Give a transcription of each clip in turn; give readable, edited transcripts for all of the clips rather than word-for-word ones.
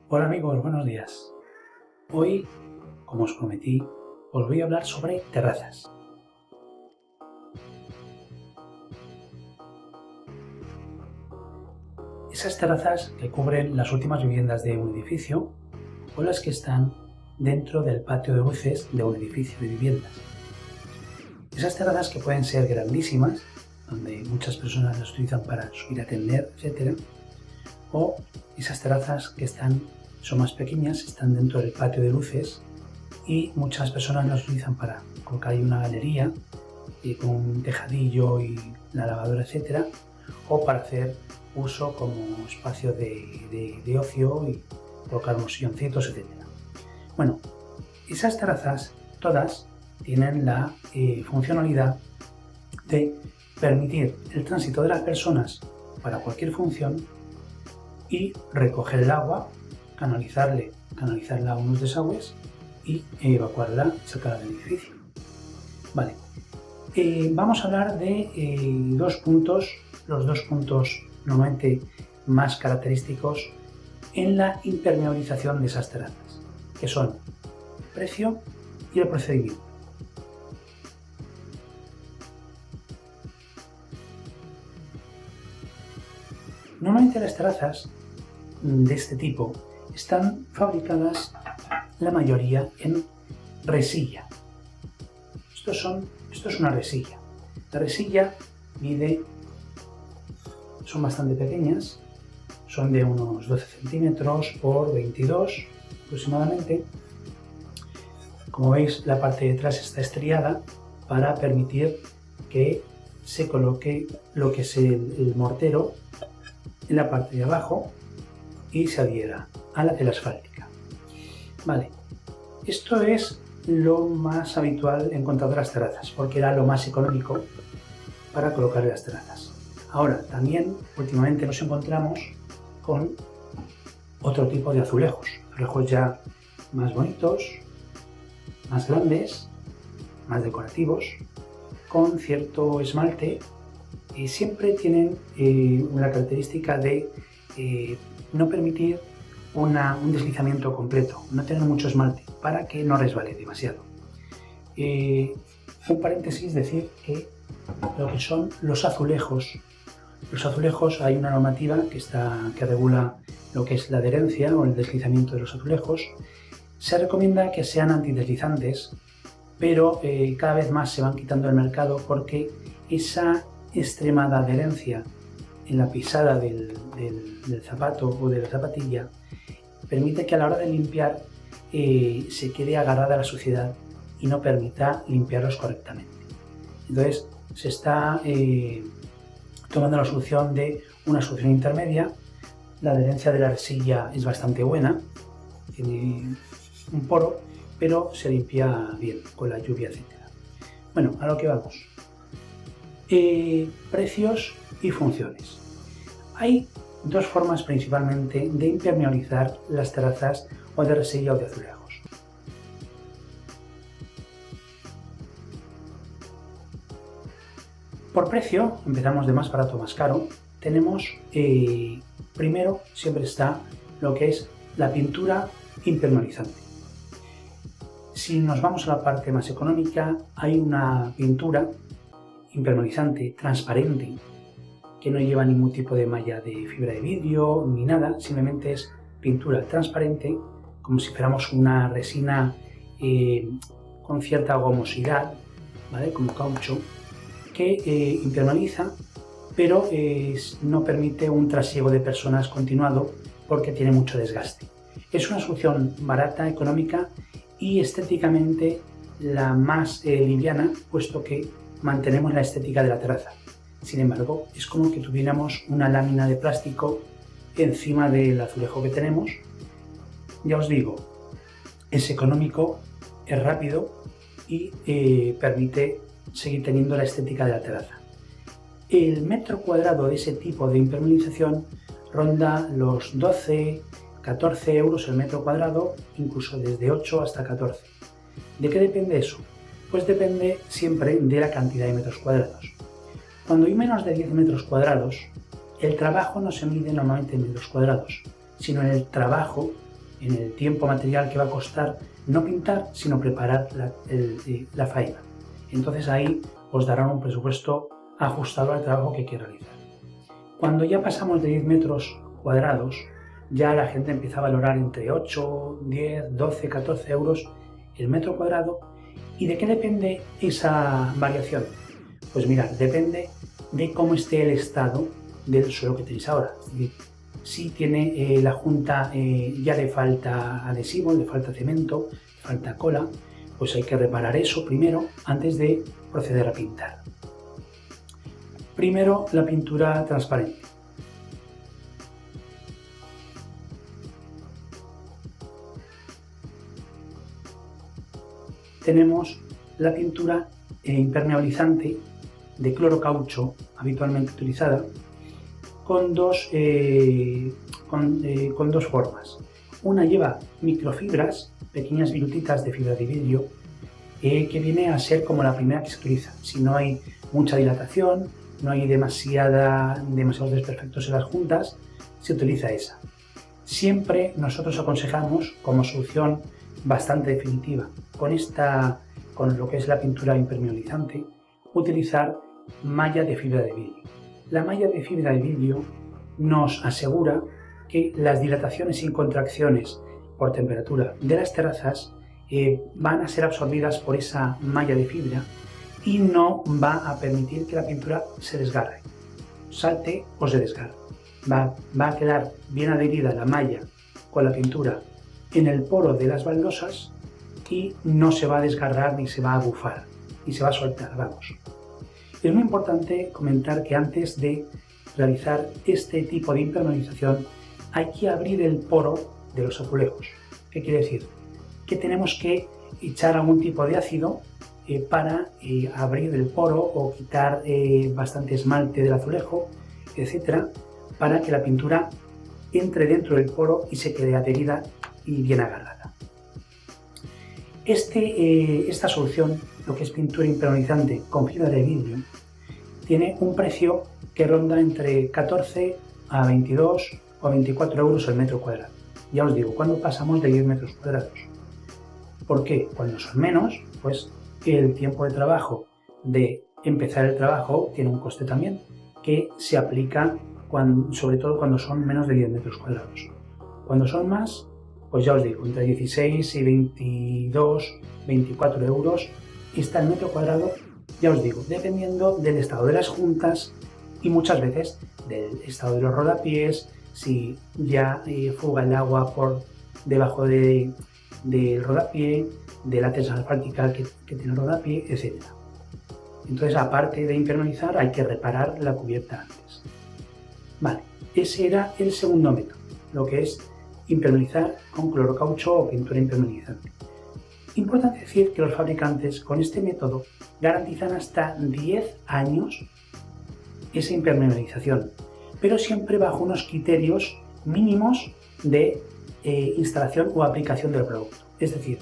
Hola amigos, buenos días. Hoy, como os prometí, os voy a hablar sobre terrazas. Esas terrazas que cubren las últimas viviendas de un edificio o las que están dentro del patio de luces de un edificio de viviendas. Esas terrazas que pueden ser grandísimas, donde muchas personas las utilizan para subir a tender, etc. O esas terrazas que son más pequeñas, están dentro del patio de luces y muchas personas las utilizan para colocar ahí una galería con un tejadillo y la lavadora, etcétera, o para hacer uso como espacio de ocio y colocar unos silloncitos, etcétera. Bueno, esas terrazas todas tienen la funcionalidad de permitir el tránsito de las personas para cualquier función y recoger el agua, canalizarla a unos desagües y evacuarla, sacarla del edificio. Vale, vamos a hablar de los dos puntos normalmente más característicos en la impermeabilización de esas terrazas, que son el precio y el procedimiento. Normalmente las terrazas de este tipo están fabricadas la mayoría en resilla. Esto es una resilla. La resilla son bastante pequeñas, son de unos 12 centímetros por 22 aproximadamente. Como veis, la parte de atrás está estriada para permitir que se coloque lo que es el mortero en la parte de abajo y se adhiera a la tela asfáltica. Vale, esto es lo más habitual encontrado en las terrazas, porque era lo más económico para colocar en las terrazas. Ahora, también últimamente nos encontramos con otro tipo de azulejos ya más bonitos, más grandes, más decorativos, con cierto esmalte, y siempre tienen una característica de no permitir un deslizamiento completo, no tener mucho esmalte para que no resbale demasiado. Un paréntesis, decir que lo que son los azulejos hay una normativa que regula lo que es la adherencia o el deslizamiento de los azulejos. Se recomienda que sean antideslizantes, pero cada vez más se van quitando del mercado porque esa extremada adherencia en la pisada del zapato o de la zapatilla permite que a la hora de limpiar se quede agarrada a la suciedad y no permita limpiarlos correctamente. Entonces se está tomando la solución de una solución intermedia. La adherencia de la resilla es bastante buena, tiene un poro, pero se limpia bien con la lluvia, etc. Bueno, a lo que vamos. Precios y funciones. Hay dos formas principalmente de impermeabilizar las terrazas o de resilla o de azulejos. Por precio, empezamos de más barato a más caro. Tenemos, primero siempre está lo que es la pintura impermeabilizante. Si nos vamos a la parte más económica, hay una pintura impermeabilizante transparente que no lleva ningún tipo de malla de fibra de vidrio ni nada, simplemente es pintura transparente, como si fuéramos una resina con cierta gomosidad, ¿vale? Como caucho, que impermeabiliza, pero no permite un trasiego de personas continuado porque tiene mucho desgaste. Es una solución barata, económica y estéticamente la más liviana, puesto que mantenemos la estética de la terraza. Sin embargo, es como que tuviéramos una lámina de plástico encima del azulejo que tenemos. Ya os digo, es económico, es rápido y permite seguir teniendo la estética de la terraza. El metro cuadrado de ese tipo de impermeabilización ronda los 12, 14 euros el metro cuadrado, incluso desde 8 hasta 14. ¿De qué depende eso? Pues depende siempre de la cantidad de metros cuadrados. Cuando hay menos de 10 metros cuadrados, el trabajo no se mide normalmente en metros cuadrados, sino en el trabajo en el tiempo material que va a costar no pintar, sino preparar la faena. Entonces ahí os darán un presupuesto ajustado al trabajo que hay que realizar. Cuando ya pasamos de 10 metros cuadrados, ya la gente empieza a valorar entre 8, 10, 12, 14 euros el metro cuadrado. ¿Y de qué depende esa variación? Pues mirad, depende de cómo esté el estado del suelo que tenéis ahora. Es decir, si tiene la junta ya le falta adhesivo, le falta cemento, le falta cola, pues hay que reparar eso primero antes de proceder a pintar. Primero, la pintura transparente. Tenemos la pintura impermeabilizante de cloro caucho, habitualmente utilizada, con dos formas. Una lleva microfibras, pequeñas virutitas de fibra de vidrio, que viene a ser como la primera que se utiliza. Si no hay mucha dilatación, no hay demasiados desperfectos en las juntas, se utiliza esa. Siempre nosotros aconsejamos, como solución bastante definitiva, con lo que es la pintura impermeabilizante, utilizar malla de fibra de vidrio. La malla de fibra de vidrio nos asegura que las dilataciones y contracciones por temperatura de las terrazas van a ser absorbidas por esa malla de fibra y no va a permitir que la pintura se desgarre, salte o se desgarre. Va a quedar bien adherida la malla con la pintura en el poro de las baldosas y no se va a desgarrar ni se va a bufar y se va a soltar, vamos. Es muy importante comentar que antes de realizar este tipo de impermeabilización hay que abrir el poro de los azulejos. ¿Qué quiere decir? Que tenemos que echar algún tipo de ácido para abrir el poro o quitar bastante esmalte del azulejo, etcétera, para que la pintura entre dentro del poro y se quede adherida y bien agarrada. Esta solución, lo que es pintura impermeabilizante con fibra de vidrio, tiene un precio que ronda entre 14 a 22 o 24 euros el metro cuadrado. Ya os digo, cuando pasamos de 10 metros cuadrados. ¿Por qué? Cuando son menos, pues el tiempo de trabajo de empezar el trabajo tiene un coste también, que se aplica sobre todo cuando son menos de 10 metros cuadrados. Cuando son más, pues ya os digo, entre 16 y 22, 24 euros está el metro cuadrado, ya os digo, dependiendo del estado de las juntas y muchas veces del estado de los rodapiés, si ya fuga el agua por debajo del rodapié, de la tesa asfáltica que tiene el rodapié, etc. Entonces, aparte de impermeabilizar, hay que reparar la cubierta antes. Vale, ese era el segundo método, lo que es impermeabilizar con clorocaucho o pintura impermeabilizante. Importante decir que los fabricantes con este método garantizan hasta 10 años esa impermeabilización, pero siempre bajo unos criterios mínimos de instalación o aplicación del producto. Es decir,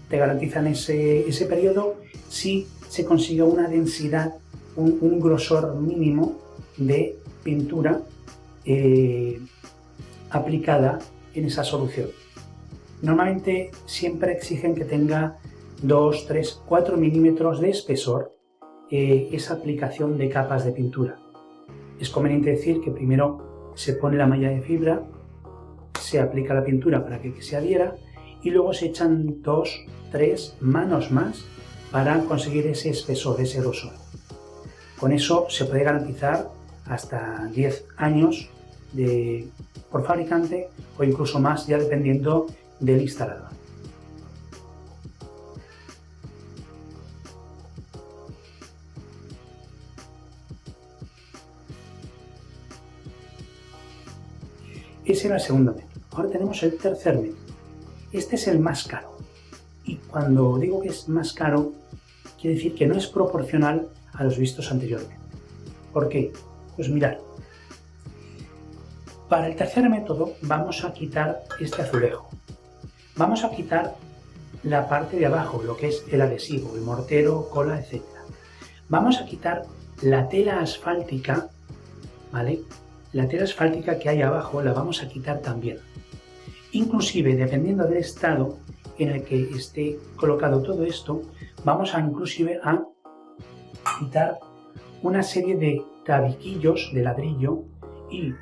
te garantizan ese periodo si se consigue una densidad, un grosor mínimo de pintura aplicada en esa solución. Normalmente siempre exigen que tenga 2, 3, 4 milímetros de espesor esa aplicación de capas de pintura. Es conveniente decir que primero se pone la malla de fibra, se aplica la pintura para que se adhiera y luego se echan 2, 3 manos más para conseguir ese espesor, ese grosor. Con eso se puede garantizar hasta 10 años por fabricante o incluso más, ya dependiendo del instalador. Ese era el segundo método. Ahora tenemos el tercer método. Este es el más caro. Y cuando digo que es más caro, quiere decir que no es proporcional a los vistos anteriormente. ¿Por qué? Pues mirad. Para el tercer método vamos a quitar este azulejo. Vamos a quitar la parte de abajo, lo que es el adhesivo, el mortero, cola, etc. Vamos a quitar la tela asfáltica, ¿vale? La tela asfáltica que hay abajo la vamos a quitar también. Inclusive, dependiendo del estado en el que esté colocado todo esto, vamos a inclusive a quitar una serie de tabiquillos de ladrillo y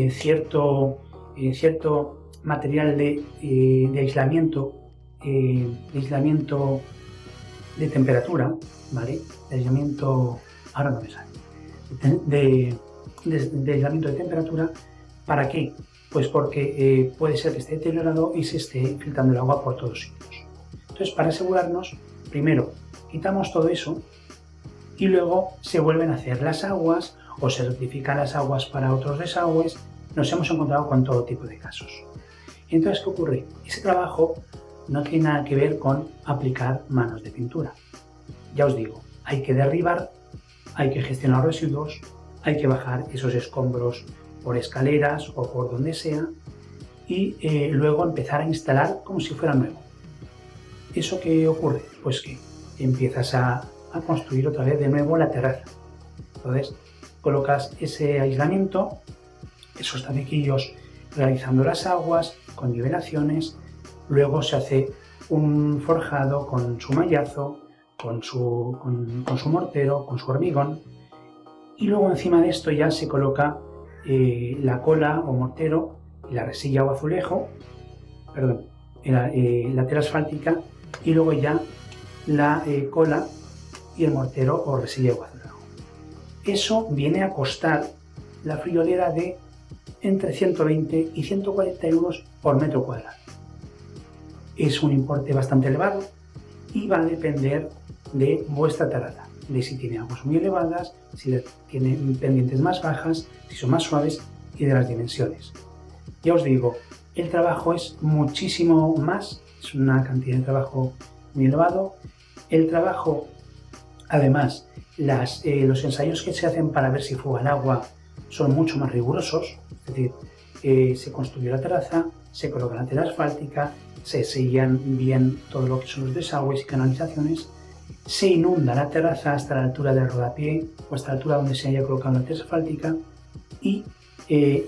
cierto material de aislamiento de temperatura, ¿vale? De aislamiento, ahora no me sale, de aislamiento de temperatura. ¿Para qué? Pues porque puede ser que esté deteriorado y se esté filtrando el agua por todos sitios. Entonces, para asegurarnos, primero quitamos todo eso y luego se vuelven a hacer las aguas o se rectifican las aguas para otros desagües. Nos hemos encontrado con todo tipo de casos. Entonces, ¿qué ocurre? Ese trabajo no tiene nada que ver con aplicar manos de pintura. Ya os digo, hay que derribar, hay que gestionar los residuos, hay que bajar esos escombros por escaleras o por donde sea y luego empezar a instalar como si fuera nuevo. ¿Eso qué ocurre? Pues que empiezas a construir otra vez de nuevo la terraza. Entonces colocas ese aislamiento, esos tabiquillos realizando las aguas con nivelaciones, luego se hace un forjado con su mallazo, con su mortero, con su hormigón, y luego encima de esto ya se coloca la cola o mortero, la resilla o azulejo, perdón, la tela asfáltica, y luego ya la cola y el mortero o resilla o azulejo. Eso viene a costar la friolera de entre 120 y 140 euros por metro cuadrado. Es un importe bastante elevado y va a depender de vuestra terraza, de si tiene aguas muy elevadas, si tiene pendientes más bajas, si son más suaves y de las dimensiones. Ya os digo, el trabajo es muchísimo más, es una cantidad de trabajo muy elevado. El trabajo, además, los ensayos que se hacen para ver si fuga el agua son mucho más rigurosos, es decir, se construye la terraza, se coloca la tela asfáltica, se sellan bien todo lo que son los desagües y canalizaciones, se inunda la terraza hasta la altura del rodapié o hasta la altura donde se haya colocado la tela asfáltica y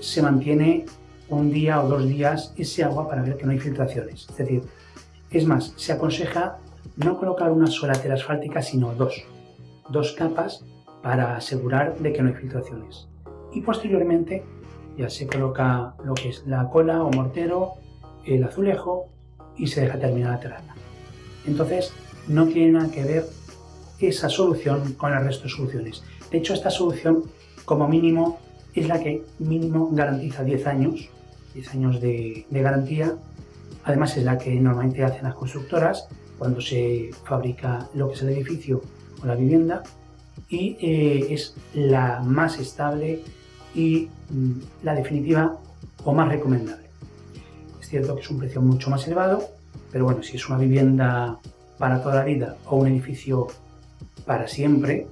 se mantiene un día o 2 días ese agua para ver que no hay filtraciones. Es decir, es más, se aconseja no colocar una sola tela asfáltica, sino dos capas para asegurar de que no hay filtraciones. Y posteriormente ya se coloca lo que es la cola o mortero, el azulejo y se deja terminar la terraza. Entonces no tiene nada que ver esa solución con el resto de soluciones. De hecho, esta solución como mínimo es la que mínimo garantiza 10 años de garantía. Además es la que normalmente hacen las constructoras cuando se fabrica lo que es el edificio o la vivienda y es la más estable y la definitiva o más recomendable. Es cierto que es un precio mucho más elevado, pero bueno, si es una vivienda para toda la vida o un edificio para siempre,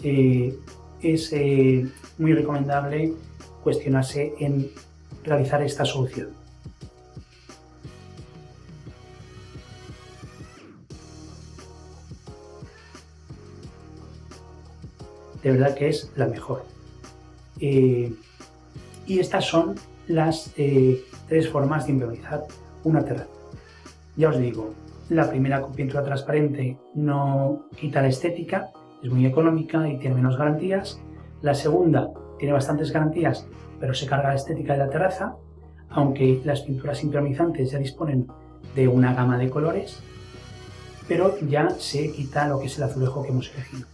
es muy recomendable cuestionarse en realizar esta solución. De verdad que es la mejor. Y estas son las 3 formas de impermeabilizar una terraza. Ya os digo, la primera con pintura transparente no quita la estética, es muy económica y tiene menos garantías. La segunda tiene bastantes garantías, pero se carga la estética de la terraza, aunque las pinturas impermeabilizantes ya disponen de una gama de colores, pero ya se quita lo que es el azulejo que hemos elegido.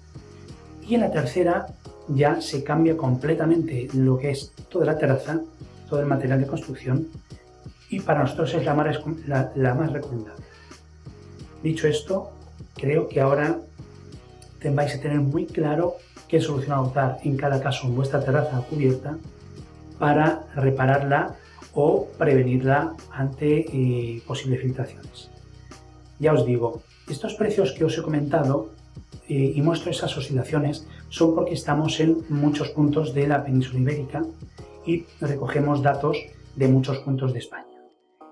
Y en la tercera ya se cambia completamente lo que es toda la terraza, todo el material de construcción, y para nosotros es la más recomendable. Dicho esto, creo que ahora vais a tener muy claro qué solución adoptar en cada caso en vuestra terraza cubierta para repararla o prevenirla ante posibles filtraciones. Ya os digo, estos precios que os he comentado y muestro esas oscilaciones son porque estamos en muchos puntos de la península ibérica y recogemos datos de muchos puntos de España.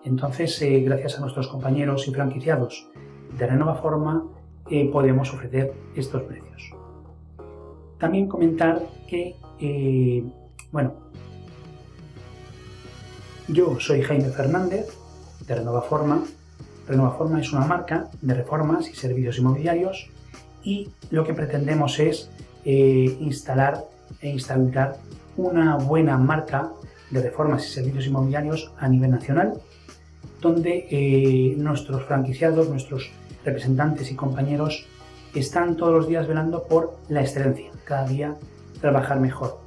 Entonces, gracias a nuestros compañeros y franquiciados de Renovaforma, podemos ofrecer estos precios. También comentar que, yo soy Jaime Fernández, de Renovaforma. Renovaforma es una marca de reformas y servicios inmobiliarios y lo que pretendemos es instalar e instaurar una buena marca de reformas y servicios inmobiliarios a nivel nacional, donde nuestros franquiciados, nuestros representantes y compañeros están todos los días velando por la excelencia, cada día trabajar mejor.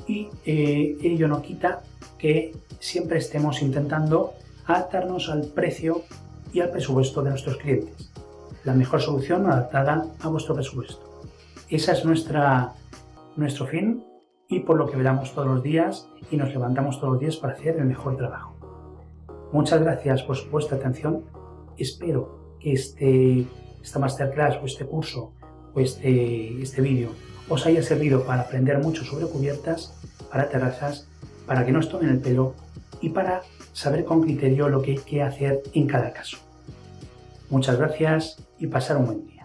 Y ello no quita que siempre estemos intentando adaptarnos al precio y al presupuesto de nuestros clientes. La mejor solución adaptada a vuestro presupuesto. Esa es nuestro fin y por lo que velamos todos los días y nos levantamos todos los días para hacer el mejor trabajo. Muchas gracias por vuestra atención. Espero que esta masterclass o este curso o este vídeo os haya servido para aprender mucho sobre cubiertas, para terrazas, para que no os tomen el pelo y para saber con criterio lo que hay que hacer en cada caso. Muchas gracias y pasar un buen día.